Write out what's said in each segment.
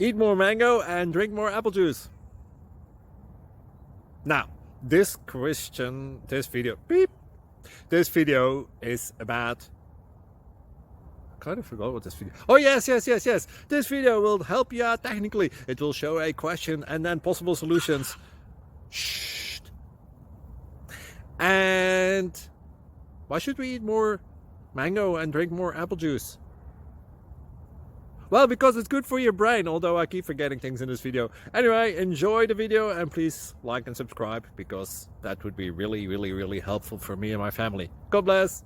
Eat more mango and drink more apple juice. Now, this video is about, I kind of forgot what this video. Oh yes. This video will help you out technically. It will show a question and then possible solutions. Shh. And why should we eat more mango and drink more apple juice? Well, because it's good for your brain, although I keep forgetting things in this video. Anyway, enjoy the video and please like and subscribe, because that would be really helpful for me and my family. God bless!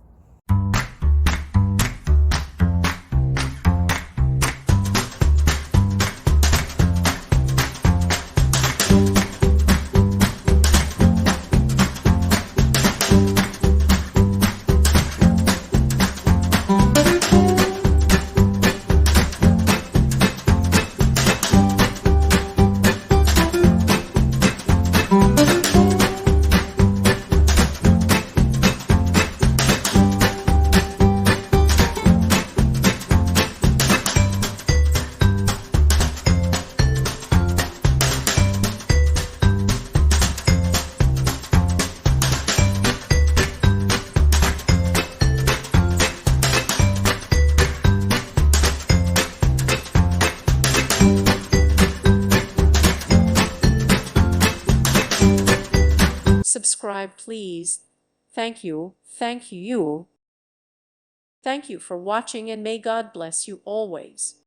Subscribe, please. Thank you. Thank you. Thank you for watching, and may God bless you always.